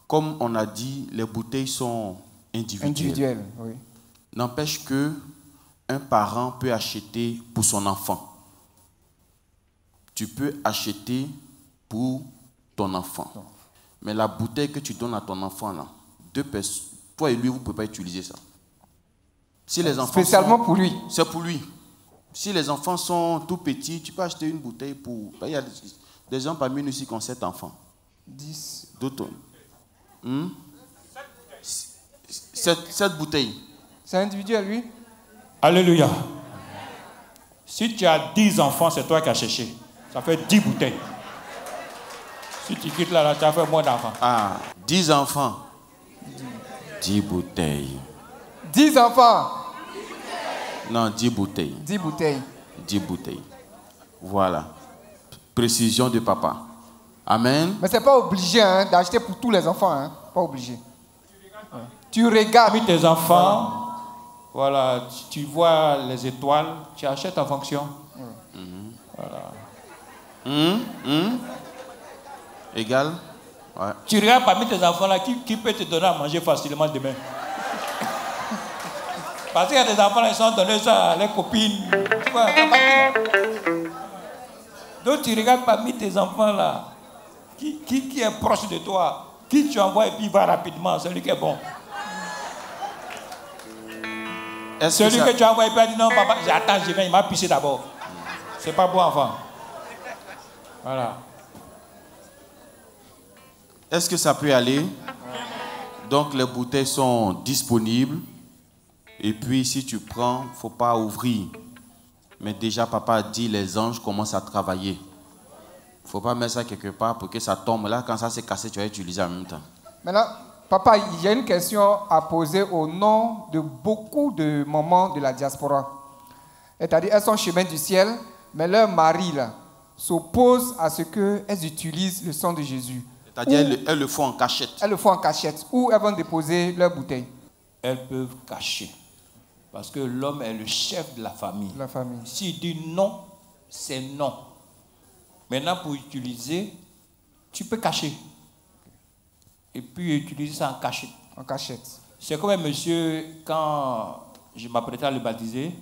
comme on a dit, les bouteilles sont individuelles. Oui. N'empêche que un parent peut acheter pour son enfant. Tu peux acheter pour ton enfant. Mais la bouteille que tu donnes à ton enfant, là, deux personnes, toi et lui, vous ne pouvez pas utiliser ça. Si les enfants spécialement pour lui. C'est pour lui. Si les enfants sont tout petits, tu peux acheter une bouteille pour... Il y a des gens parmi nous ici qui ont 7 enfants. 10. D'autres. 7 bouteilles. C'est individuel, lui. Alléluia. Si tu as 10 enfants, c'est toi qui as cherché. Ça fait 10 bouteilles. Si tu quittes là, tu as fait moins d'enfants. 10 enfants. 10 bouteilles. 10 enfants. Non, 10 bouteilles. 10 bouteilles. 10 bouteilles. Voilà. Précision de papa. Amen. Mais c'est pas obligé d'acheter pour tous les enfants. Pas obligé. Tu regardes. Parmi tes enfants, voilà, tu vois les étoiles, tu achètes en fonction. Voilà. Égal. Ouais. Tu regardes parmi tes enfants là, qui peut te donner à manger facilement demain? Parce qu'il y a des enfants là, ils sont donnés ça à leurs copines. Tu vois, donc tu regardes parmi tes enfants là, qui est proche de toi, qui tu envoies et puis il va rapidement, celui qui est bon. Celui que tu as envoyé et puis il dit non papa, j'attends, je viens, il m'a pissé d'abord. C'est pas bon enfant. Voilà. Est-ce que ça peut aller? Donc les bouteilles sont disponibles. Et puis si tu prends, il ne faut pas ouvrir. Mais déjà papa a dit les anges commencent à travailler. Il ne faut pas mettre ça quelque part pour que ça tombe. Là, quand ça s'est cassé, tu vas utiliser en même temps. Maintenant, papa, il y a une question à poser au nom de beaucoup de mamans de la diaspora. C'est-à-dire, elles sont chemin du ciel, mais leur mari là s'oppose à ce qu'elles utilisent le sang de Jésus. C'est-à-dire, elles le font en cachette. Elles le font en cachette. Où elles vont déposer leur bouteille. Elles peuvent cacher. Parce que l'homme est le chef de la famille. La famille. S'il dit non, c'est non. Maintenant, pour utiliser, tu peux cacher. Et puis utiliser ça en cachette. En cachette. C'est comme un monsieur, quand je m'apprêtais à le baptiser,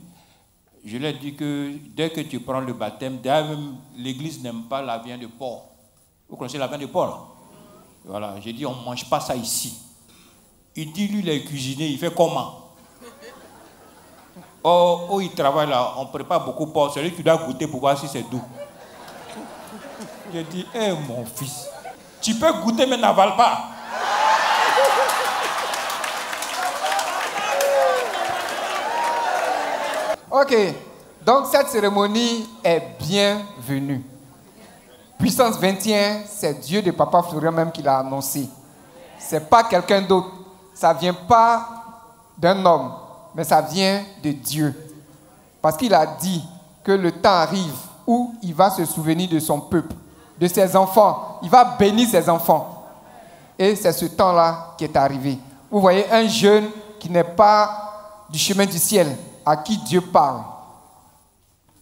je lui ai dit que dès que tu prends le baptême, d'ailleurs l'église n'aime pas la viande de porc. Vous connaissez la viande de porc là? Voilà, j'ai dit on ne mange pas ça ici. Il dit lui il est cuisiné, il fait comment? Oh, où il travaille là, on prépare beaucoup de porc, celui qui doit goûter pour voir si c'est doux. J'ai dit, mon fils, tu peux goûter mais n'avale pas. Ok, donc cette cérémonie est bienvenue. Puissance 21, c'est Dieu de Papa Florian même qui l'a annoncé. C'est pas quelqu'un d'autre. Ça vient pas d'un homme, mais ça vient de Dieu. Parce qu'il a dit que le temps arrive où il va se souvenir de son peuple, de ses enfants. Il va bénir ses enfants. Et c'est ce temps-là qui est arrivé. Vous voyez un jeune qui n'est pas du chemin du ciel, à qui Dieu parle.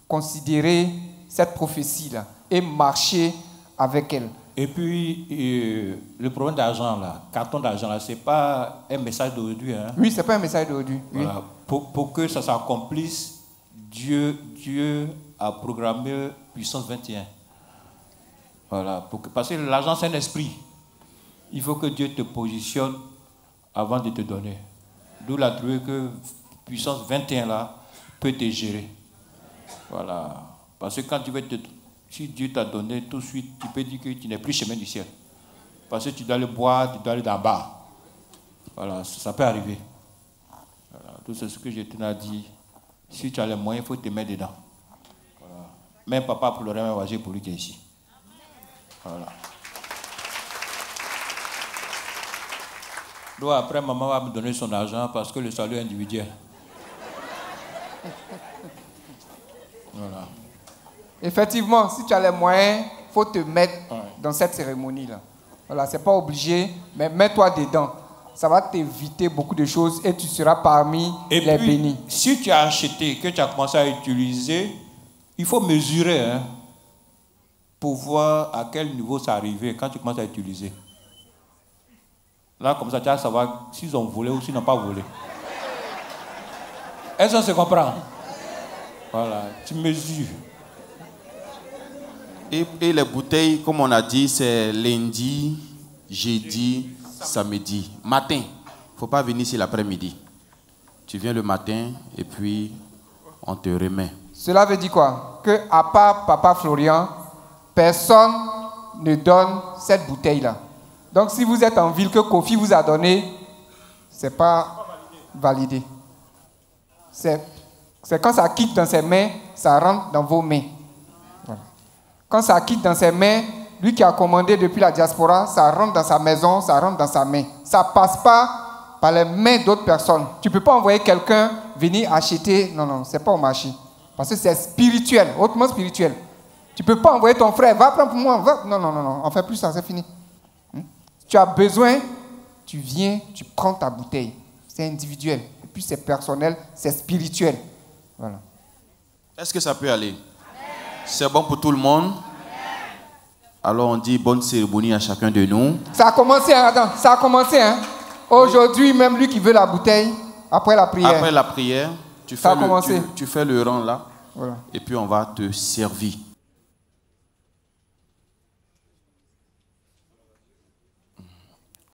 Considérez cette prophétie-là et marcher avec elle. Et puis, le problème d'argent, là, carton d'argent, là, ce n'est pas un message d'aujourd'hui. Hein? Oui, ce n'est pas un message d'aujourd'hui. Voilà. Oui. Pour que ça s'accomplisse, Dieu a programmé Puissance 21. Voilà. Parce que l'argent, c'est un esprit. Il faut que Dieu te positionne avant de te donner. D'où la trouvé que Puissance 21, là, peut te gérer. Voilà. Parce que quand tu veux si Dieu t'a donné tout de suite, tu peux dire que tu n'es plus chemin du ciel. Parce que tu dois le boire, tu dois aller d'en bas. Voilà, ça peut arriver. Voilà, tout ce que je te dit, si tu as les moyens, il faut te mettre dedans. Voilà. Même papa pour le remettre voyager pour lui qui est ici. Voilà. Donc après, maman va me donner son argent parce que le salut est individuel. Voilà. Effectivement, si tu as les moyens, il faut te mettre dans cette cérémonie-là. Voilà, ce n'est pas obligé, mais mets-toi dedans. Ça va t'éviter beaucoup de choses et tu seras parmi les bénis. Si tu as acheté, que tu as commencé à utiliser, il faut mesurer pour voir à quel niveau ça arrive quand tu commences à utiliser. Là, comme ça, tu vas savoir s'ils ont volé ou s'ils n'ont pas volé. Est-ce qu'on se comprend? Voilà, tu mesures. Et les bouteilles, comme on a dit, c'est lundi, jeudi, samedi. Matin. Il ne faut pas venir ici l'après-midi. Tu viens le matin et puis on te remet. Cela veut dire quoi? Que à part Papa Florian, personne ne donne cette bouteille-là. Donc si vous êtes en ville que Kofi vous a donné, ce n'est pas validé. C'est quand ça quitte dans ses mains, ça rentre dans vos mains. Voilà. Quand ça quitte dans ses mains, lui qui a commandé depuis la diaspora, ça rentre dans sa maison, ça rentre dans sa main. Ça ne passe pas par les mains d'autres personnes. Tu ne peux pas envoyer quelqu'un venir acheter. Non, non, ce n'est pas au marché. Parce que c'est spirituel, hautement spirituel. Tu ne peux pas envoyer ton frère, va prendre pour moi. Va. Non, non, non, non, on ne fait plus ça, c'est fini. Tu as besoin, tu viens, tu prends ta bouteille. C'est individuel. Et puis c'est personnel, c'est spirituel. Voilà. Est-ce que ça peut aller? C'est bon pour tout le monde? Alors on dit bonne cérémonie à chacun de nous. Ça a commencé, hein, attends, ça a commencé. Hein. Aujourd'hui, même lui qui veut la bouteille, après la prière. Tu fais le rang là. Voilà. Et puis on va te servir.